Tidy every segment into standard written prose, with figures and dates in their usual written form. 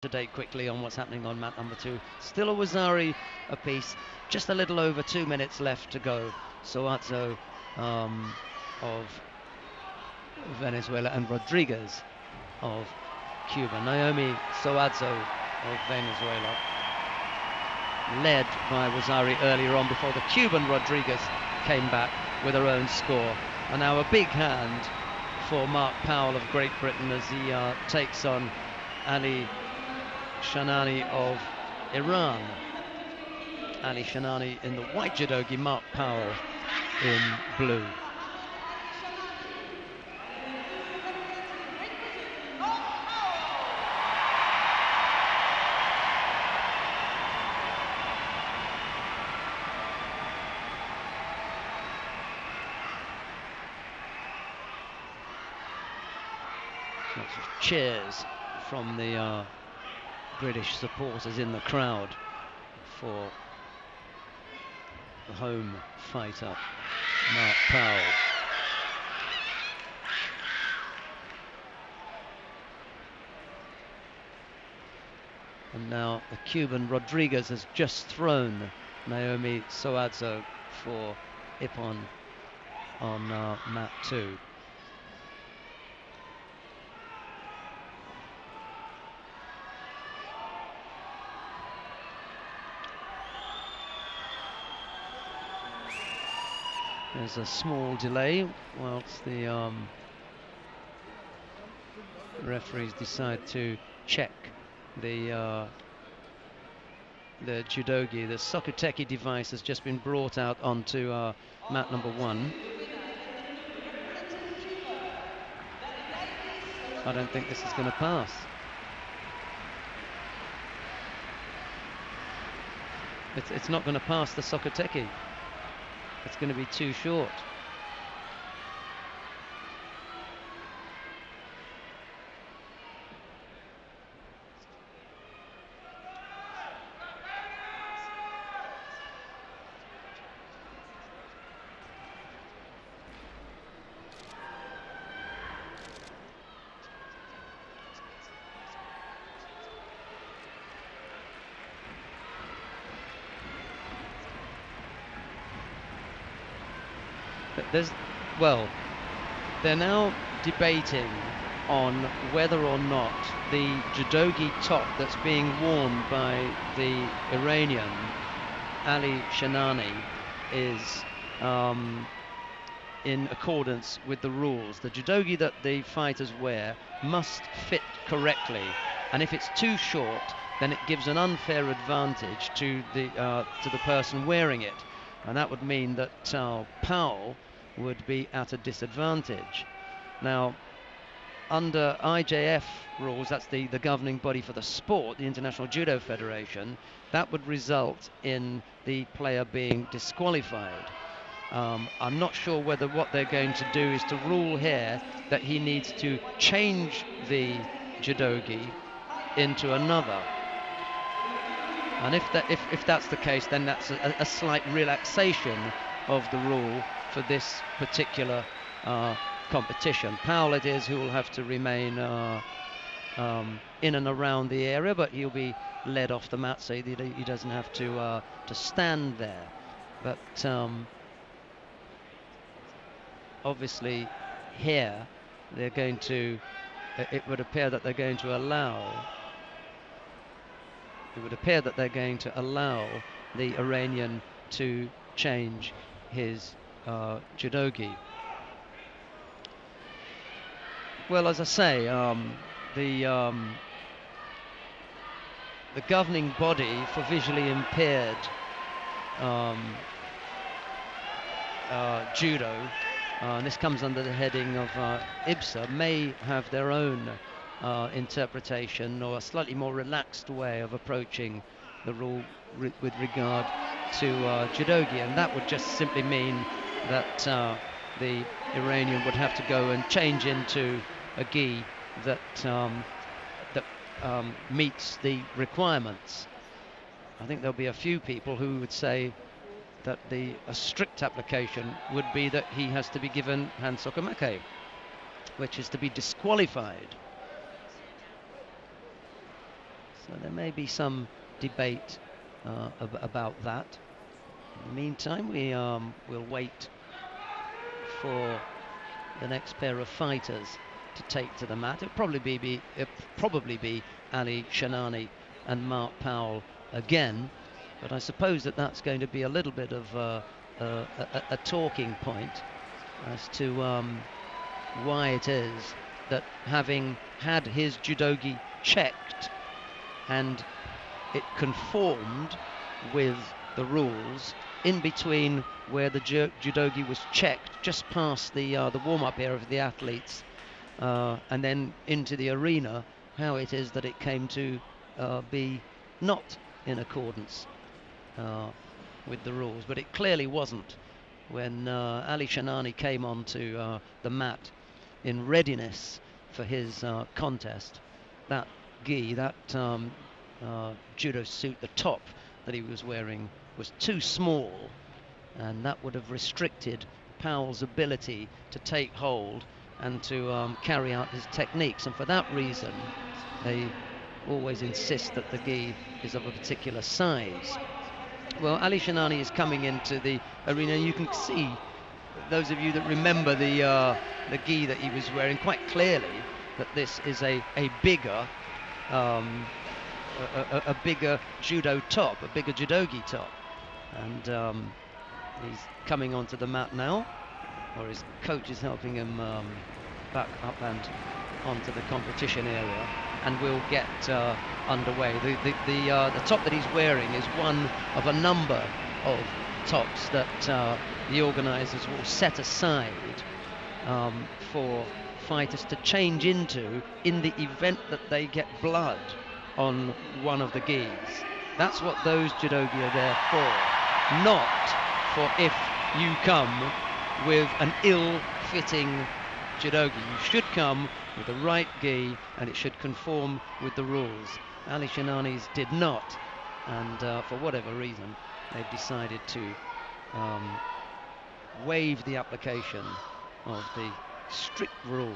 to date quickly on what's happening on mat number 2. Still a Wazari apiece, just a little over 2 minutes left to go. Soazo of Venezuela and Rodriguez of Cuba. Naomi Soazo of Venezuela led by Wazari earlier on before the Cuban Rodriguez came back with her own score. And now a big hand for Marc Powell of Great Britain as he takes on Ali SHANANI of Iran. Ali SHANANI in the white judogi, Marc Powell in blue. Lots of cheers from the British supporters in the crowd for the home fighter, Marc Powell. And now the Cuban Rodriguez has just thrown Naomi Soazo for Ippon on mat 2. There's a small delay whilst the referees decide to check the judogi. The Sokuteki device has just been brought out onto mat number 1. I don't think this is going to pass. It's not going to pass the Sokuteki. It's going to be too short. They're now debating on whether or not the judogi top that's being worn by the Iranian Ali SHANANI is in accordance with the rules. The judogi that the fighters wear must fit correctly, and if it's too short, then it gives an unfair advantage to the person wearing it, and that would mean that Powell would be at a disadvantage. Now, under IJF rules, that's the governing body for the sport, the International Judo Federation, that would result in the player being disqualified. I'm not sure whether what they're going to do is to rule here that he needs to change the judogi into another. And if that's the case, then that's a slight relaxation of the rule for this particular competition. Powell it is who will have to remain in and around the area, but he'll be led off the mat so he doesn't have to stand there. But obviously here they're going to, it would appear that they're going to allow the Iranian to change his judogi. Well, as I say, the governing body for visually impaired judo, and this comes under the heading of IBSA, may have their own interpretation or a slightly more relaxed way of approaching the rule with regard to judogi, and that would just simply mean that the Iranian would have to go and change into a gi that meets the requirements. I think there'll be a few people who would say that a strict application would be that he has to be given hansokumake, which is to be disqualified. So there may be some debate about that. In the meantime, we'll wait for the next pair of fighters to take to the mat. It'll probably be Ali SHANANI and Marc Powell again, but I suppose that's going to be a little bit of a talking point as to why it is that, having had his judogi checked and it conformed with the rules, in between where the judogi was checked, just past the warm-up area of the athletes, and then into the arena, how it is that it came to be not in accordance with the rules. But it clearly wasn't when Ali SHANANI came onto the mat in readiness for his contest. That gi, that judo suit, the top that he was wearing was too small, and that would have restricted Powell's ability to take hold and to carry out his techniques. And for that reason, they always insist that the gi is of a particular size. Well, Ali SHANANI is coming into the arena. You can see, those of you that remember the gi that he was wearing, quite clearly that this is a bigger a bigger judo top, a bigger judogi top. And he's coming onto the mat now, or his coach is helping him back up and onto the competition area, and we'll get underway. The top that he's wearing is one of a number of tops that the organisers will set aside for fighters to change into in the event that they get blood on one of the gis. That's what those judogi are there for, not for if you come with an ill-fitting judogi. You should come with the right gi, and it should conform with the rules. Ali SHANANI's did not, and for whatever reason, they've decided to waive the application of the strict rule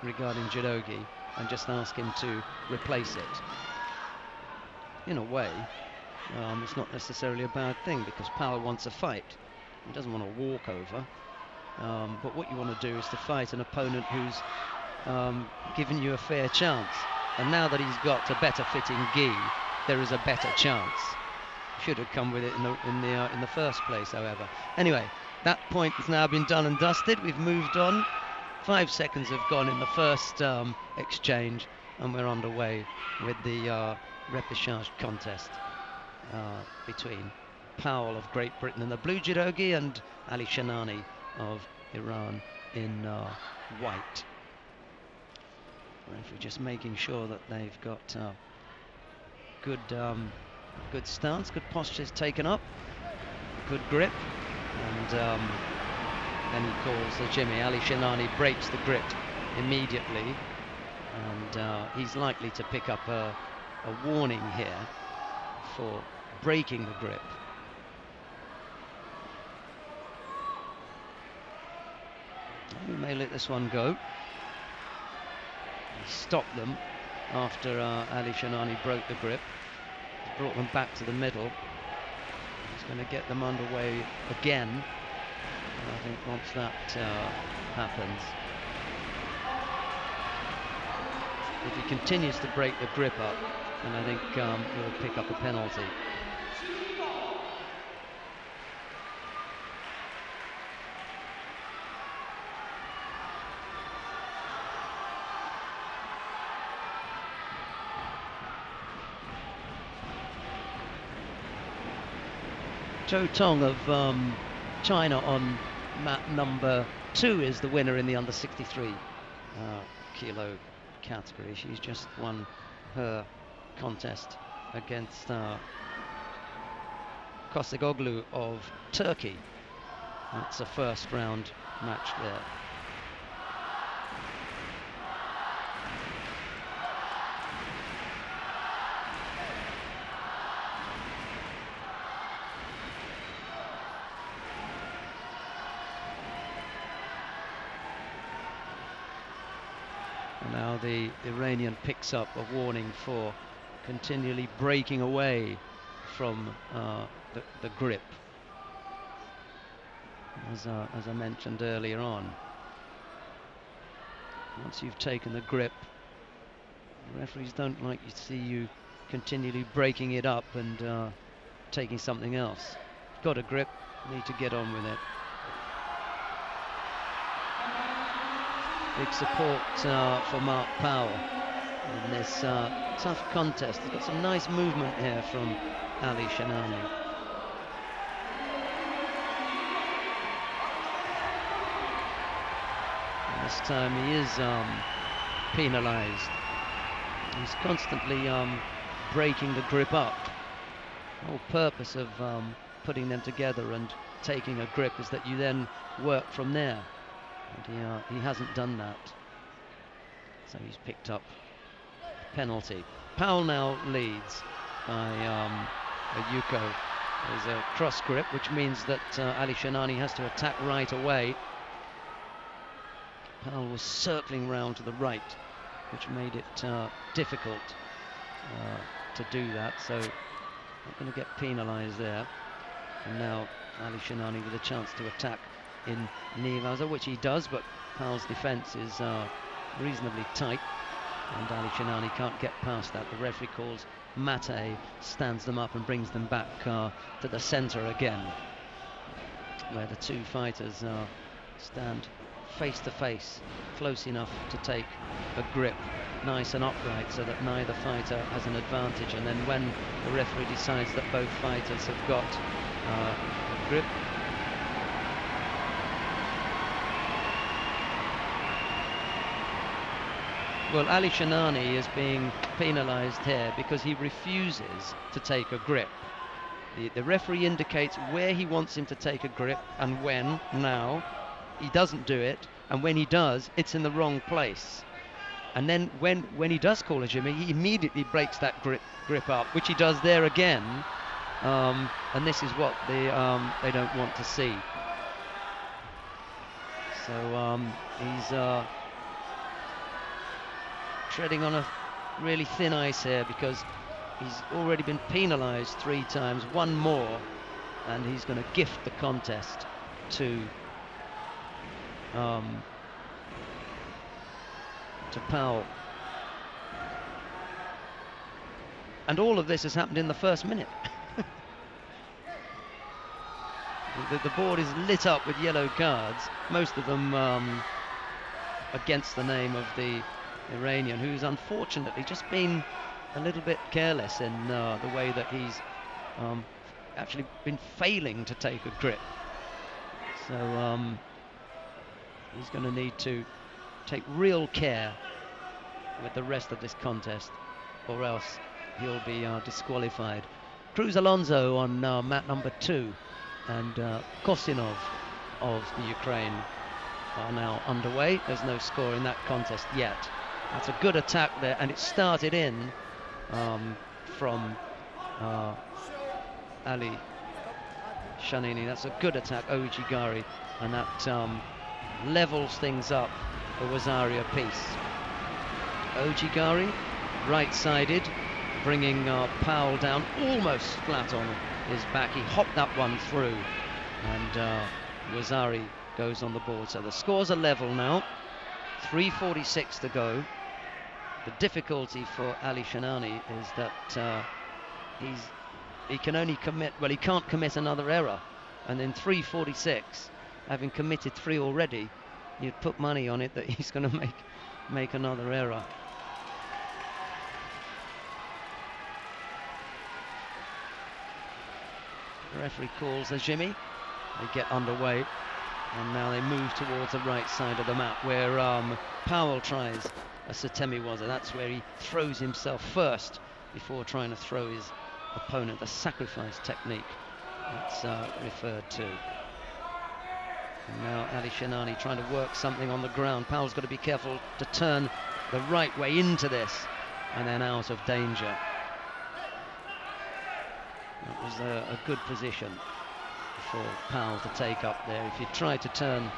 regarding judogi and just ask him to replace it. In a way, it's not necessarily a bad thing, because Powell wants a fight. He doesn't want a walkover. But what you want to do is to fight an opponent who's given you a fair chance. And now that he's got a better fitting gi, there is a better chance. Should have come with it in the first place, however. Anyway, that point has now been done and dusted. We've moved on. 5 seconds have gone in the first exchange, and we're underway with the repechage contest between Powell of Great Britain in the blue judogi and Ali SHANANI of Iran in white. Referee just making sure that they've got good stance, good postures taken up, good grip, and then he calls the jimmy. Ali SHANANI breaks the grip immediately, and he's likely to pick up a warning here for breaking the grip. We may let this one go. He stopped them after Ali SHANANI broke the grip. He's brought them back to the middle. He's going to get them underway again. And I think once that happens, if he continues to break the grip up, then I think he'll pick up a penalty. Zhou Tong of China on mat number 2 is the winner in the under 63 kilo category. She's just won her contest against Kostegoglu of Turkey. That's a first round match there. Now the Iranian picks up a warning for continually breaking away from the grip, as I mentioned earlier on. Once you've taken the grip, the referees don't like to see you continually breaking it up and taking something else. Got a grip, need to get on with it. Big support for Marc Powell in this tough contest. He's got some nice movement here from Ali SHANANI. And this time he is penalised. He's constantly breaking the grip up. The whole purpose of putting them together and taking a grip is that you then work from there. And he hasn't done that. So he's picked up a penalty. Powell now leads by a Yuko. There's a cross grip, which means that Ali SHANANI has to attack right away. Powell was circling round to the right, which made it difficult to do that. So not going to get penalised there. And now Ali SHANANI with a chance to attack in Nivaza, which he does, but Powell's defence is reasonably tight, and Ali SHANANI can't get past that. The referee calls Mate, stands them up and brings them back to the centre again, where the two fighters stand face to face, close enough to take a grip, nice and upright, so that neither fighter has an advantage. And then when the referee decides that both fighters have got a grip, well, Ali SHANANI is being penalised here because he refuses to take a grip. The referee indicates where he wants him to take a grip and when. Now he doesn't do it, and when he does, it's in the wrong place. And then when he does call a jimmy, he immediately breaks that grip up, which he does there again. And this is what they don't want to see. So he's treading on a really thin ice here, because he's already been penalised 3 times, one more, and he's going to gift the contest to Powell. And all of this has happened in the first minute. The board is lit up with yellow cards, most of them against the name of the Iranian, who's unfortunately just been a little bit careless in the way that he's actually been failing to take a grip. So he's going to need to take real care with the rest of this contest, or else he'll be disqualified. Cruz Alonso on mat number 2, and Kosinov of the Ukraine are now underway. There's no score in that contest yet. That's a good attack there, and it started in from Ali SHANANI. That's a good attack, Ojigari, and that levels things up for Wazaria Peace. Ojigari, right-sided, bringing Powell down almost flat on his back. He hopped that one through, and Wazari goes on the board. So the scores are level now, 3:46 to go. The difficulty for Ali SHANANI is that he can only commit, well, he can't commit another error, and in 3:46, having committed 3 already, you'd put money on it that he's going to make another error. The referee calls a jimmy. They get underway, and now they move towards the right side of the mat, where Powell tries a Satemi-waza. That's where he throws himself first before trying to throw his opponent. The sacrifice technique that's referred to. And now Ali SHANANI trying to work something on the ground. Powell's got to be careful to turn the right way into this and then out of danger. That was a good position for Powell to take up there. If he tried to turn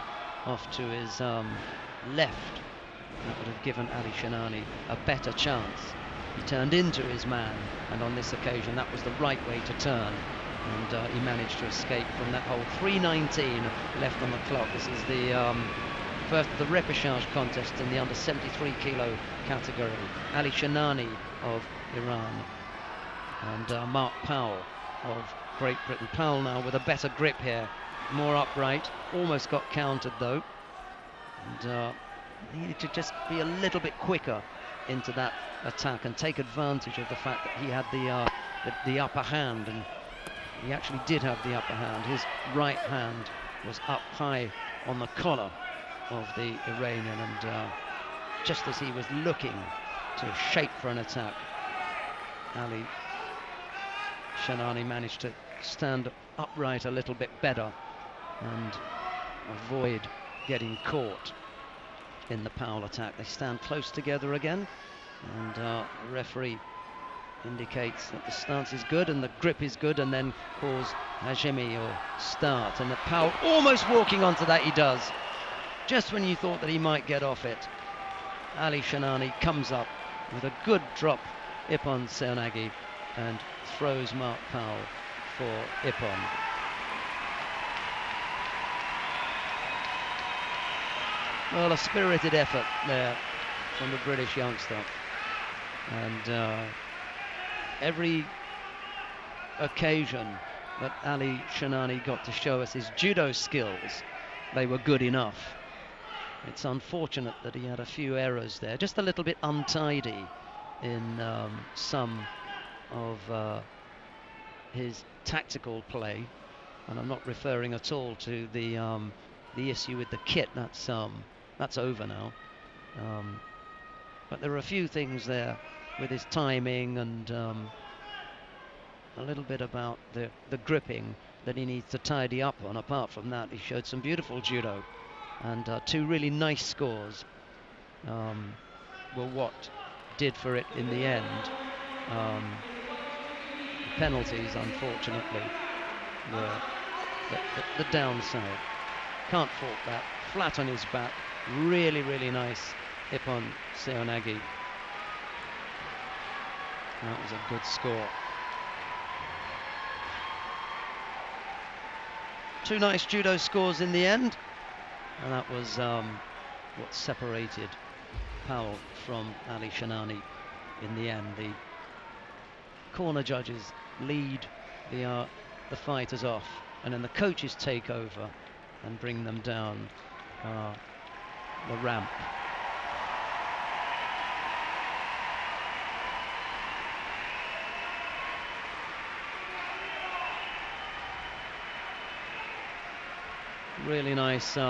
off to his left, that would have given Ali SHANANI a better chance. He turned into his man, and on this occasion that was the right way to turn, and he managed to escape from that hole. 3:19 left on the clock. This is the first of the repechage contest in the under 73 kilo category. Ali SHANANI of Iran and Marc Powell of Great Britain. Powell now with a better grip here, more upright, almost got countered though, and needed to just be a little bit quicker into that attack and take advantage of the fact that he had the upper hand, and he actually did have the upper hand. His right hand was up high on the collar of the Iranian, and just as he was looking to shape for an attack, Ali SHANANI managed to stand upright a little bit better and avoid getting caught in the Powell attack. They stand close together again, and the referee indicates that the stance is good and the grip is good, and then calls Hashemi or start, and that Powell almost walking onto that, he does. Just when you thought that he might get off it, Ali SHANANI comes up with a good drop Ippon Seoinage and throws Marc Powell for Ippon. Well, a spirited effort there from the British youngster, and every occasion that Ali SHANANI got to show us his judo skills, they were good enough. It's unfortunate that he had a few errors there, just a little bit untidy in some of his tactical play, and I'm not referring at all to the issue with the kit. That's over now, but there are a few things there with his timing and a little bit about the gripping that he needs to tidy up on. Apart from that, he showed some beautiful judo, and two really nice scores were what did for it in the end. The penalties, unfortunately, were the downside. Can't fault that. Flat on his back, really, really nice Ippon Seoinage. That was a good score. Two nice judo scores in the end, and that was what separated Powell from Ali SHANANI in the end. The corner judges lead the fighters off, and then the coaches take over and bring them down the ramp. Really nice